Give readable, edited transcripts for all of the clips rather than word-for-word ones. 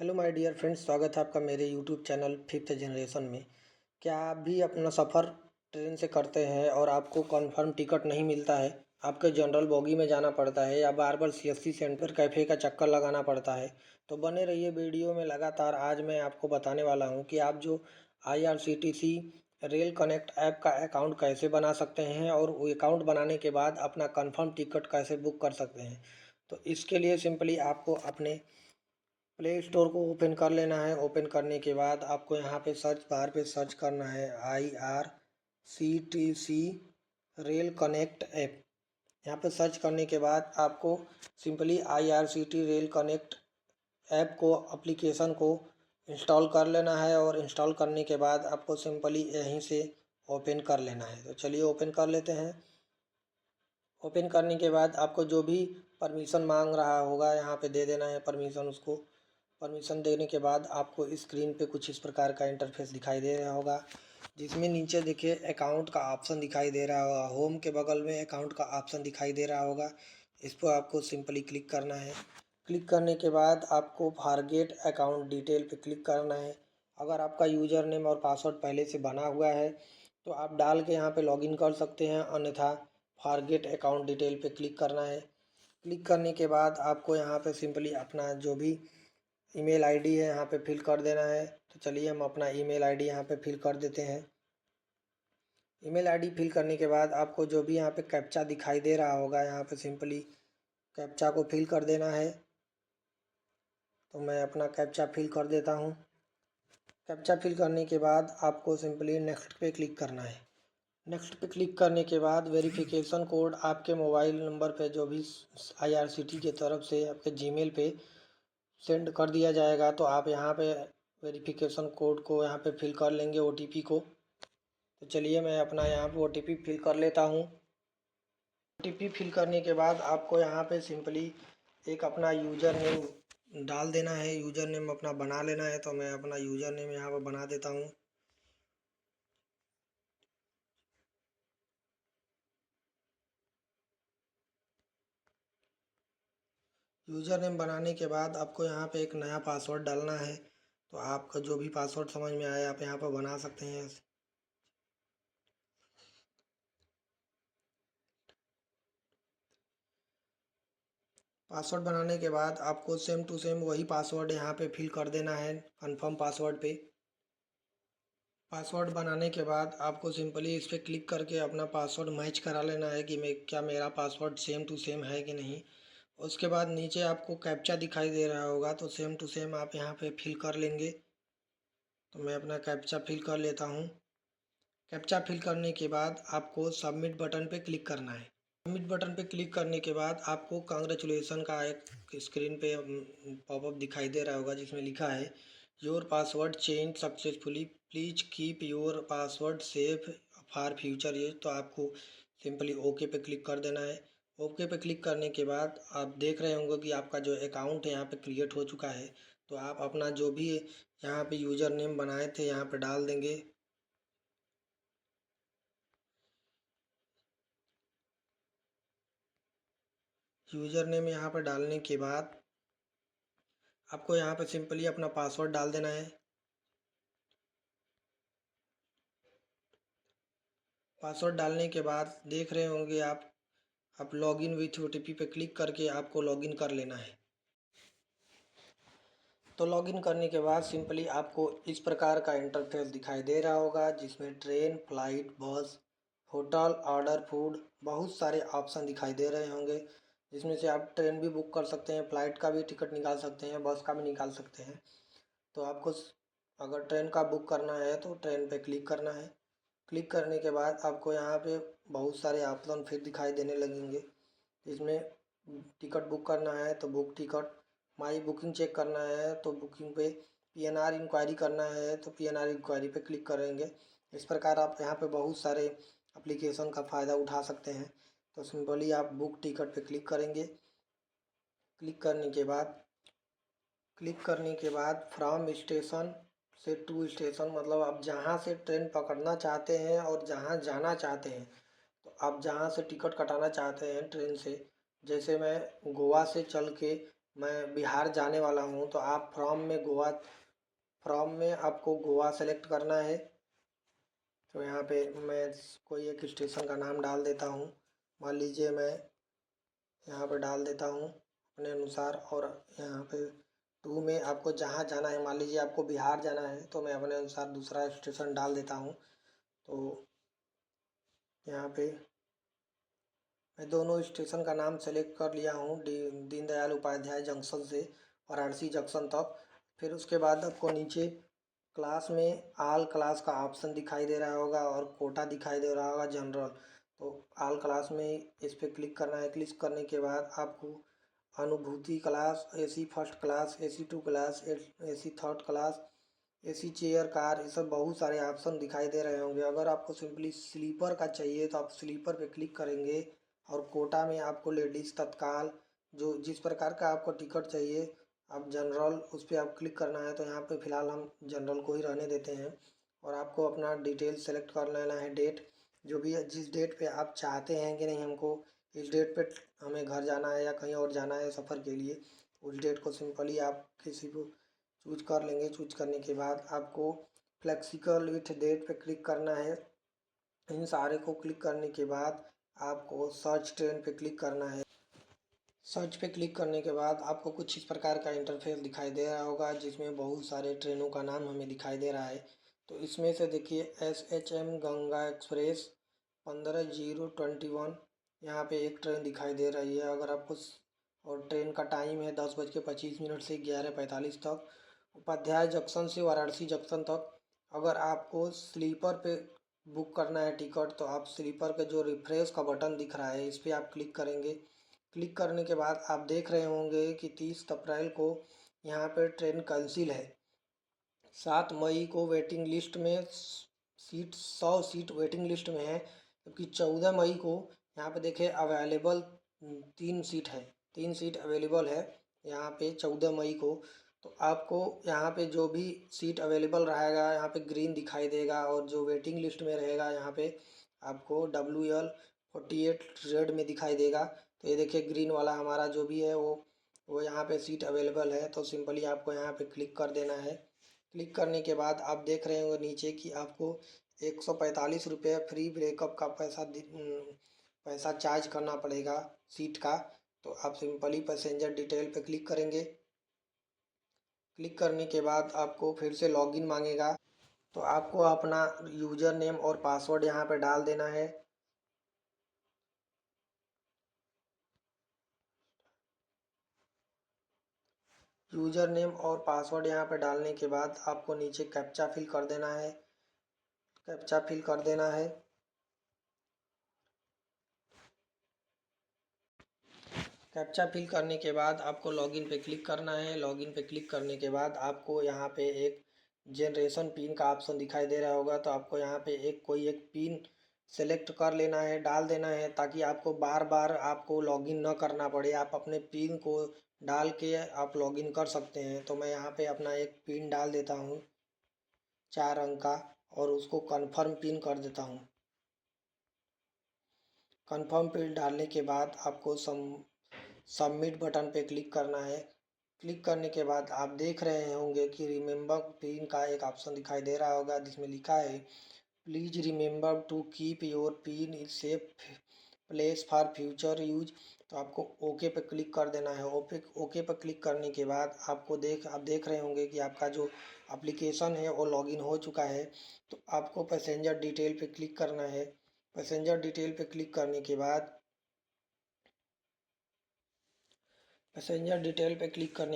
Hello my dear friends, स्वागत है आपका मेरे यूट्यूब चैनल फिफ्थ जनरेशन में। क्या आप भी अपना सफ़र ट्रेन से करते हैं और आपको कन्फर्म टिकट नहीं मिलता है, आपके जनरल बोगी में जाना पड़ता है या बार बार सीएसटी सेंटर कैफ़े का चक्कर लगाना पड़ता है? तो बने रहिए वीडियो में लगातार। आज मैं आपको बताने वाला हूं कि आप जो IRCTC रेल कनेक्ट ऐप का अकाउंट कैसे बना सकते हैं और वो अकाउंट बनाने के बाद अपना कन्फर्म टिकट कैसे बुक कर सकते हैं। तो इसके लिए सिंपली आपको अपने प्ले स्टोर को ओपन कर लेना है। ओपन करने के बाद आपको यहाँ पे सर्च बार पे सर्च करना है IRCTC रेल कनेक्ट ऐप। यहाँ पे सर्च करने के बाद आपको simply IRCTC rail connect app को एप्लीकेशन को इंस्टॉल कर लेना है और इंस्टॉल करने के बाद आपको सिंपली यहीं से ओपन कर लेना है। तो चलिए ओपन कर लेते हैं। ओपन करने के बाद आपको जो भी परमिशन मांग रहा होगा यहाँ पे दे देना है परमिशन उसको। परमिशन देने के बाद आपको स्क्रीन पे कुछ इस प्रकार का इंटरफेस दिखाई दे रहा होगा, जिसमें नीचे देखिए अकाउंट का ऑप्शन दिखाई दे रहा होगा। होम के बगल में अकाउंट का ऑप्शन दिखाई दे रहा होगा, इस पर आपको सिंपली क्लिक करना है। क्लिक करने के बाद आपको फॉरगेट अकाउंट डिटेल पे क्लिक करना है। अगर आपका यूज़र नेम और पासवर्ड पहले से बना हुआ है तो आप डाल के यहाँ पे लॉगिन कर सकते हैं, अन्यथा फॉरगेट अकाउंट डिटेल पे क्लिक करना है। क्लिक करने के बाद आपको यहाँ पे सिंपली अपना जो भी ईमेल आईडी है यहाँ पे फिल कर देना है। तो चलिए हम अपना ईमेल आईडी यहाँ पे फिल कर देते हैं। ईमेल आईडी फिल करने के बाद आपको जो भी यहाँ पे कैप्चा दिखाई दे रहा होगा, यहाँ पे सिंपली कैप्चा को फिल कर देना है। तो मैं अपना कैप्चा फिल कर देता हूँ। कैप्चा फिल करने के बाद आपको सिंपली नेक्स्ट पे क्लिक करना है। नेक्स्ट पे क्लिक करने के बाद वेरिफिकेशन कोड आपके मोबाइल नंबर पे जो भी IRCTC की तरफ से आपके जीमेल पे सेंड कर दिया जाएगा। तो आप यहाँ पे वेरिफिकेशन कोड को यहाँ पे फिल कर लेंगे, OTP को। तो चलिए मैं अपना यहाँ पे OTP फिल कर लेता हूँ। OTP फिल करने के बाद आपको यहाँ पे सिंपली एक अपना यूज़र नेम डाल देना है, यूज़र नेम अपना बना लेना है। तो मैं अपना यूज़र नेम यहाँ पर बना देता हूँ। यूज़र नेम बनाने के बाद आपको यहाँ पे एक नया पासवर्ड डालना है। तो आपका जो भी पासवर्ड समझ में आए आप यहाँ पर बना सकते हैं। पासवर्ड बनाने के बाद आपको सेम टू सेम वही पासवर्ड यहाँ पे फिल कर देना है कंफर्म पासवर्ड पे। पासवर्ड बनाने के बाद आपको सिंपली इस पर क्लिक करके अपना पासवर्ड मैच करा लेना है कि क्या मेरा पासवर्ड सेम टू सेम है कि नहीं। उसके बाद नीचे आपको कैप्चा दिखाई दे रहा होगा, तो सेम टू सेम आप यहाँ पे फिल कर लेंगे। तो मैं अपना कैप्चा फिल कर लेता हूँ। कैप्चा फिल करने के बाद आपको सबमिट बटन पे क्लिक करना है। सबमिट बटन पे क्लिक करने के बाद आपको कांग्रेचुलेसन का एक स्क्रीन पे पॉपअप दिखाई दे रहा होगा, जिसमें लिखा है your password change successfully, please keep your password safe for future use. तो आपको सिंपली ओके पे क्लिक कर देना है। ओके पे क्लिक करने के बाद आप देख रहे होंगे कि आपका जो अकाउंट है यहाँ पे क्रिएट हो चुका है। तो आप अपना जो भी यहाँ पे यूज़र नेम बनाए थे यहाँ पे डाल देंगे। यूज़र नेम यहाँ पर डालने के बाद आपको यहाँ पे सिंपली अपना पासवर्ड डाल देना है। पासवर्ड डालने के बाद देख रहे होंगे आप लॉगिन विथ OTP पे क्लिक करके आपको लॉगिन कर लेना है। तो लॉगिन करने के बाद सिंपली आपको इस प्रकार का इंटरफेस दिखाई दे रहा होगा, जिसमें ट्रेन, फ्लाइट, बस, होटल, ऑर्डर, फूड, बहुत सारे ऑप्शन दिखाई दे रहे होंगे, जिसमें से आप ट्रेन भी बुक कर सकते हैं, फ्लाइट का भी टिकट निकाल सकते हैं, बस का भी निकाल सकते हैं। तो आपको अगर ट्रेन का बुक करना है तो ट्रेन पे क्लिक करना है। क्लिक करने के बाद आपको यहाँ पे बहुत सारे ऑप्शन फिर दिखाई देने लगेंगे। इसमें टिकट बुक करना है तो बुक टिकट, माई बुकिंग चेक करना है तो बुकिंग पे, PNR इंक्वायरी करना है तो PNR इंक्वायरी पे क्लिक करेंगे। इस प्रकार आप यहाँ पे बहुत सारे एप्लीकेशन का फ़ायदा उठा सकते हैं। तो सिंपली आप बुक टिकट पे क्लिक करने के बाद फ्रॉम स्टेशन से टू स्टेशन, मतलब आप जहाँ से ट्रेन पकड़ना चाहते हैं और जहाँ जाना चाहते हैं। तो आप जहाँ से टिकट कटाना चाहते हैं ट्रेन से, जैसे मैं गोवा से चल के मैं बिहार जाने वाला हूँ, तो आप फ्रॉम में आपको गोवा सेलेक्ट करना है। तो यहाँ पे मैं कोई एक स्टेशन का नाम डाल देता हूँ। मान लीजिए मैं यहाँ पे डाल देता हूँ अपने अनुसार। और यहाँ पे टू में आपको जहाँ जाना है, मान लीजिए आपको बिहार जाना है, तो मैं अपने अनुसार दूसरा स्टेशन डाल देता हूँ। तो यहाँ पे मैं दोनों स्टेशन का नाम सेलेक्ट कर लिया हूँ, दीनदयाल उपाध्याय जंक्शन से वाराणसी जंक्शन तक। फिर उसके बाद आपको नीचे क्लास में आल क्लास का ऑप्शन दिखाई दे रहा होगा और कोटा दिखाई दे रहा होगा जनरल। तो आल क्लास में इस पर क्लिक करना है। क्लिक करने के बाद आपको Anubhuti class, AC first class, AC two class, AC third class, AC chair car, ये सब बहुत सारे ऑप्शन दिखाई दे रहे होंगे। अगर आपको सिंपली स्लीपर का चाहिए तो आप स्लीपर पे क्लिक करेंगे। और कोटा में आपको लेडीज़ तत्काल, जो जिस प्रकार का आपको टिकट चाहिए, आप जनरल उस पर आप क्लिक करना है। तो यहाँ पे फ़िलहाल हम जनरल को ही रहने देते हैं। और आपको अपना डिटेल सेलेक्ट कर लेना है, डेट जो भी है, जिस डेट पे आप चाहते हैं कि नहीं हमको इस डेट पे हमें घर जाना है या कहीं और जाना है सफ़र के लिए, उस डेट को सिंपली आप किसी को चूज कर लेंगे। चूज करने के बाद आपको फ्लेक्सिबल विथ डेट पे क्लिक करना है। इन सारे को क्लिक करने के बाद आपको सर्च ट्रेन पे क्लिक करना है। सर्च पे क्लिक करने के बाद आपको कुछ इस प्रकार का इंटरफेस दिखाई दे रहा होगा, जिसमें बहुत सारे ट्रेनों का नाम हमें दिखाई दे रहा है। तो इसमें से देखिए SHM गंगा एक्सप्रेस 15:021, यहाँ पे एक ट्रेन दिखाई दे रही है। अगर आपको और ट्रेन का टाइम है 10:25 से 11:45 तक, उपाध्याय जंक्शन से वाराणसी जंक्शन तक। अगर आपको स्लीपर पे बुक करना है टिकट, तो आप स्लीपर के जो रिफ्रेश का बटन दिख रहा है, इस पर आप क्लिक करेंगे। क्लिक करने के बाद आप देख रहे होंगे कि 30 अप्रैल को यहाँ पे ट्रेन कैंसिल है। 7 मई को वेटिंग लिस्ट में सीट 100 सीट वेटिंग लिस्ट में है, जबकि 14 मई को यहाँ पे देखे अवेलेबल 3 सीट है, 3 सीट अवेलेबल है यहाँ पे 14 मई को। तो आपको यहाँ पे जो भी सीट अवेलेबल रहेगा यहाँ पे ग्रीन दिखाई देगा, और जो वेटिंग लिस्ट में रहेगा यहाँ पे आपको WL48 रेड में दिखाई देगा। तो ये देखिए ग्रीन वाला हमारा जो भी है वो यहाँ पे सीट अवेलेबल है। तो सिंपली आपको यहाँ पे क्लिक कर देना है। क्लिक करने के बाद आप देख रहे होंगे नीचे कि आपको 145 रुपये फ्री ब्रेकअप का पैसा चार्ज करना पड़ेगा सीट का। तो आप सिंपली पैसेंजर डिटेल पे क्लिक करेंगे। क्लिक करने के बाद आपको फिर से लॉगिन मांगेगा, तो आपको अपना यूज़र नेम और पासवर्ड यहाँ पे डाल देना है। यूज़र नेम और पासवर्ड यहाँ पे डालने के बाद आपको नीचे कैप्चा फिल कर देना है। कैप्चा फिल कर देना है। कैप्चा फिल करने के बाद आपको लॉगिन पे क्लिक करना है। लॉगिन पे क्लिक करने के बाद आपको यहाँ पे एक जनरेशन पिन का ऑप्शन दिखाई दे रहा होगा, तो आपको यहाँ पे कोई एक पिन सेलेक्ट कर लेना है, डाल देना है, ताकि आपको बार बार आपको लॉगिन न करना पड़े। आप अपने पिन को डाल के आप लॉगिन कर सकते हैं। तो मैं यहाँ पे अपना एक पिन डाल देता हूँ 4 अंक का, और उसको कन्फर्म पिन कर देता हूँ। कन्फर्म पिन डालने के बाद आपको सबमिट बटन पे क्लिक करना है। क्लिक करने के बाद आप देख रहे होंगे कि रिमेंबर पिन का एक ऑप्शन दिखाई दे रहा होगा, जिसमें लिखा है please remember to keep your PIN in safe place for future use. तो आपको ओके पे क्लिक कर देना है। ओके पे क्लिक करने के बाद आप देख रहे होंगे कि आपका जो एप्लीकेशन है वो लॉगिन हो चुका है। तो आपको पैसेंजर डिटेल पे क्लिक करना है। पैसेंजर डिटेल पे क्लिक करने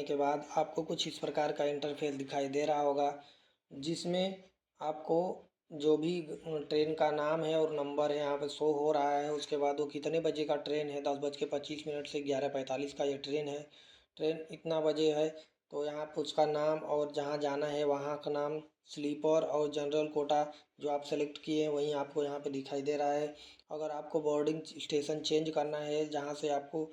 के बाद आपको कुछ इस प्रकार का इंटरफेस दिखाई दे रहा होगा, जिसमें आपको जो भी ट्रेन का नाम है और नंबर है यहाँ पे शो हो रहा है। उसके बाद वो कितने बजे का ट्रेन है, 10:25 से 11:45 का ये ट्रेन है। ट्रेन इतना बजे है, तो यहाँ पे उसका नाम और जहाँ जाना है वहाँ का नाम, स्लीपर और जनरल कोटा जो आप सेलेक्ट किए हैं वहीं आपको यहाँ पे दिखाई दे रहा है। अगर आपको बोर्डिंग स्टेशन चेंज करना है, जहाँ से आपको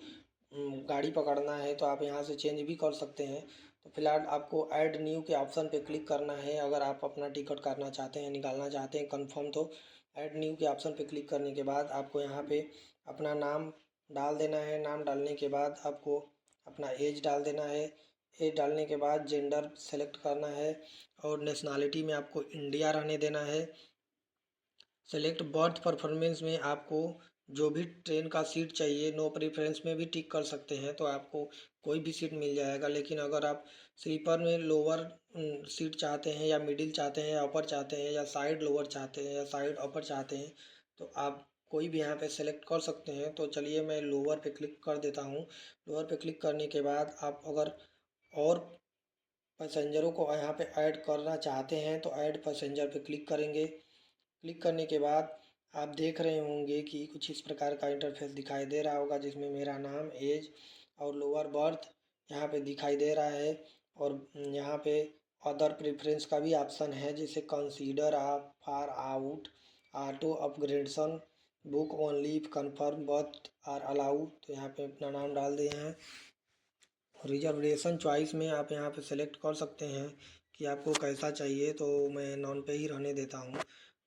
गाड़ी पकड़ना है, तो आप यहाँ से चेंज भी कर सकते हैं। तो फिलहाल आपको ऐड न्यू के ऑप्शन पे क्लिक करना है। अगर आप अपना टिकट काटना चाहते हैं, निकालना चाहते हैं कंफर्म, तो ऐड न्यू के ऑप्शन पे क्लिक करने के बाद आपको यहाँ पे अपना नाम डाल देना है। नाम डालने के बाद आपको अपना एज डाल देना है। एज डालने के बाद जेंडर सेलेक्ट करना है और नेशनैलिटी में आपको इंडिया रहने देना है। सेलेक्ट बर्थ परफॉर्मेंस में आपको जो भी ट्रेन का सीट चाहिए, नो प्रेफरेंस में भी टिक कर सकते हैं तो आपको कोई भी सीट मिल जाएगा। लेकिन अगर आप स्लीपर में लोअर सीट चाहते हैं या मिडिल चाहते हैं या अपर चाहते हैं या साइड लोअर चाहते हैं या साइड अपर चाहते हैं तो आप कोई भी यहाँ पे सेलेक्ट कर सकते हैं। तो चलिए मैं लोअर पे क्लिक कर देता हूँ। लोअर पे क्लिक करने के बाद आप अगर और पैसेंजरों को यहाँ पे ऐड करना चाहते हैं तो ऐड पैसेंजर पे क्लिक करेंगे। क्लिक करने के बाद आप देख रहे होंगे कि कुछ इस प्रकार का इंटरफेस दिखाई दे रहा होगा, जिसमें मेरा नाम, एज और लोअर बर्थ यहाँ पे दिखाई दे रहा है। और यहाँ पे अदर प्रेफरेंस का भी ऑप्शन है, जैसे कंसीडर आप far out, auto upgradation, book only, confirm berth are allowed. तो यहाँ पे अपना नाम डाल दिए हैं। रिजर्वेशन चॉइस में आप यहाँ पे सेलेक्ट कर सकते हैं कि आपको कैसा चाहिए, तो मैं नॉन पे ही रहने देता हूँ।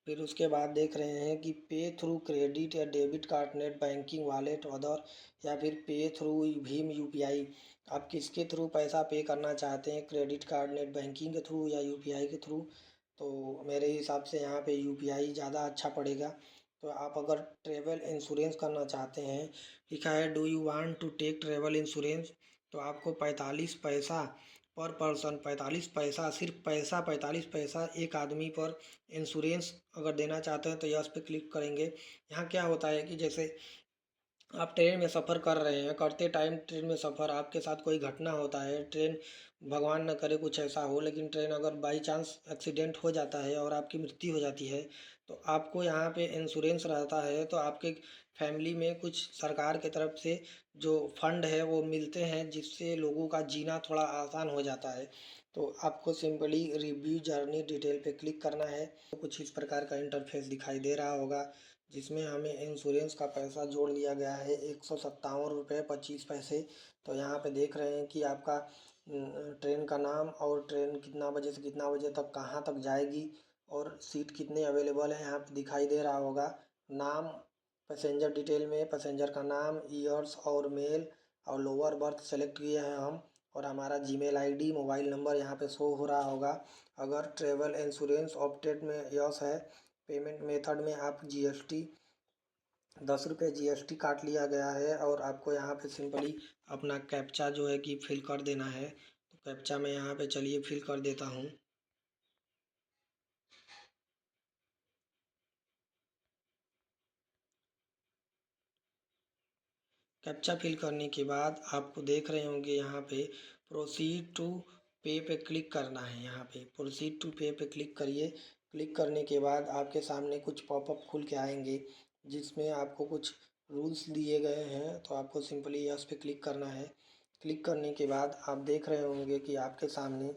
फिर उसके बाद देख रहे हैं कि पे थ्रू क्रेडिट या debit card, net banking, wallet, other, या फिर पे थ्रू भीम यूपीआई। आप किसके थ्रू पैसा पे करना चाहते हैं, क्रेडिट कार्ड, नेट बैंकिंग के थ्रू या यूपीआई के थ्रू। तो मेरे हिसाब से यहाँ पे यूपीआई ज़्यादा अच्छा पड़ेगा। तो आप अगर ट्रेवल इंश्योरेंस करना चाहते हैं, लिखा है do you want to take travel insurance, तो आपको 45 पैसा पर पर्सन, 45 पैसा, सिर्फ पैसा 45 पैसा एक आदमी पर इंश्योरेंस अगर देना चाहते हैं तो यस पे क्लिक करेंगे। यहाँ क्या होता है कि जैसे आप ट्रेन में सफ़र कर रहे हैं, करते टाइम ट्रेन में सफ़र आपके साथ कोई घटना होता है, ट्रेन भगवान न करे कुछ ऐसा हो, लेकिन ट्रेन अगर बाई चांस एक्सीडेंट हो जाता है और आपकी मृत्यु हो जाती है तो आपको यहाँ पे इंश्योरेंस रहता है। तो आपके फैमिली में कुछ सरकार की तरफ से जो फंड है वो मिलते हैं, जिससे लोगों का जीना थोड़ा आसान हो जाता है। तो आपको सिंपली रिव्यू जर्नी डिटेल पे क्लिक करना है। तो कुछ इस प्रकार का इंटरफेस दिखाई दे रहा होगा, जिसमें हमें इंश्योरेंस का पैसा जोड़ दिया गया है 157 रुपये 25 पैसे। तो यहाँ पे देख रहे हैं कि आपका ट्रेन का नाम और ट्रेन कितना बजे से कितना बजे तक कहाँ तक जाएगी और सीट कितने अवेलेबल है यहाँ पे दिखाई दे रहा होगा। नाम, पैसेंजर डिटेल में पैसेंजर का नाम, ईयर्स और मेल और लोअर बर्थ सेलेक्ट किए हैं हम, और हमारा जीमेल आईडी, मोबाइल नंबर यहाँ पे शो हो रहा होगा। अगर ट्रेवल इंश्योरेंस ऑप्टेड में यस है। पेमेंट मेथड में आप जीएसटी 10 रुपये जीएसटी काट लिया गया है, और आपको यहाँ पे सिंपली अपना कैप्चा जो है कि फिल कर देना है। तो कैप्चा मैं यहाँ पे चलिए फिल कर देता हूँ। कैप्चा फिल करने के बाद आपको देख रहे होंगे यहाँ पे प्रोसीड टू पे पे क्लिक करना है। यहाँ पे प्रोसीड टू पे क्लिक करिए। क्लिक करने के बाद आपके सामने कुछ पॉपअप खुल के आएंगे, जिसमें आपको कुछ रूल्स दिए गए हैं। तो आपको सिंपली यस पे क्लिक करना है। क्लिक करने के बाद आप देख रहे होंगे कि आपके सामने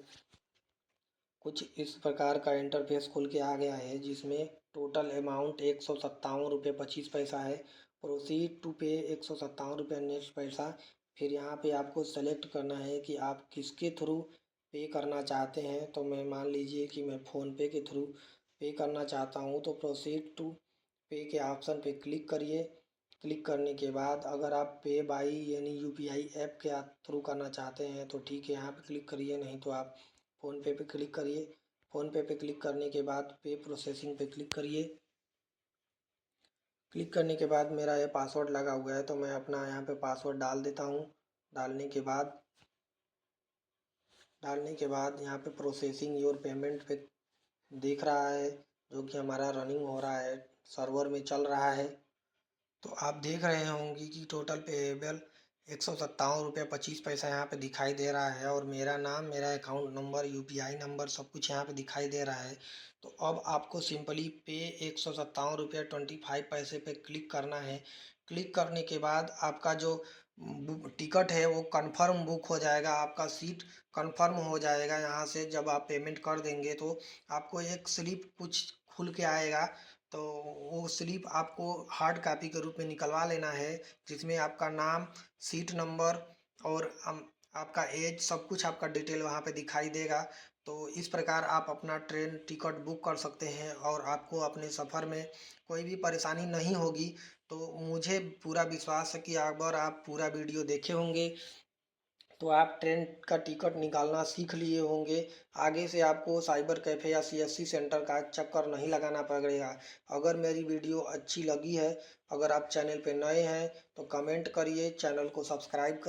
कुछ इस प्रकार का इंटरफेस खुल के आ गया है, जिसमें टोटल अमाउंट 157 रुपये 25 पैसा है। प्रोसीड टू पे 157 रुपये नेक्स्ट पैसा। फिर यहाँ पे आपको सेलेक्ट करना है कि आप किसके थ्रू पे करना चाहते हैं। तो मैं मान लीजिए कि मैं फ़ोनपे के थ्रू पे करना चाहता हूँ, तो प्रोसीड टू पे के ऑप्शन पे क्लिक करिए। क्लिक करने के बाद अगर आप पे बाई यानी यूपीआई ऐप के थ्रू करना चाहते हैं तो ठीक है, यहाँ पे क्लिक करिए, नहीं तो आप फ़ोनपे पे क्लिक करिए। फ़ोनपे पे क्लिक करने के बाद पे प्रोसेसिंग पे क्लिक करिए। क्लिक करने के बाद मेरा ये पासवर्ड लगा हुआ है, तो मैं अपना यहाँ पे पासवर्ड डाल देता हूँ। डालने के बाद यहाँ पे प्रोसेसिंग योर पेमेंट पे दिख रहा है, जो कि हमारा रनिंग हो रहा है, सर्वर में चल रहा है। तो आप देख रहे होंगे कि टोटल पेएबल 157 रुपये 25 पैसा यहाँ पे दिखाई दे रहा है, और मेरा नाम, मेरा अकाउंट नंबर, यूपीआई नंबर सब कुछ यहाँ पे दिखाई दे रहा है। तो अब आपको सिंपली पे 157 रुपये 25 पैसे पे क्लिक करना है। क्लिक करने के बाद आपका जो टिकट है वो कंफर्म बुक हो जाएगा, आपका सीट कंफर्म हो जाएगा। यहाँ से जब आप पेमेंट कर देंगे तो आपको एक स्लिप कुछ खुल के आएगा। तो वो स्लिप आपको हार्ड कॉपी के रूप में निकलवा लेना है, जिसमें आपका नाम, सीट नंबर और आपका एज, सब कुछ आपका डिटेल वहाँ पे दिखाई देगा। तो इस प्रकार आप अपना ट्रेन टिकट बुक कर सकते हैं, और आपको अपने सफ़र में कोई भी परेशानी नहीं होगी। तो मुझे पूरा विश्वास है कि अगर आप पूरा वीडियो देखे होंगे तो आप ट्रेन का टिकट निकालना सीख लिए होंगे। आगे से आपको साइबर कैफ़े या सीएससी सेंटर का चक्कर नहीं लगाना पड़ेगा। अगर मेरी वीडियो अच्छी लगी है, अगर आप चैनल पे नए हैं तो कमेंट करिए, चैनल को सब्सक्राइब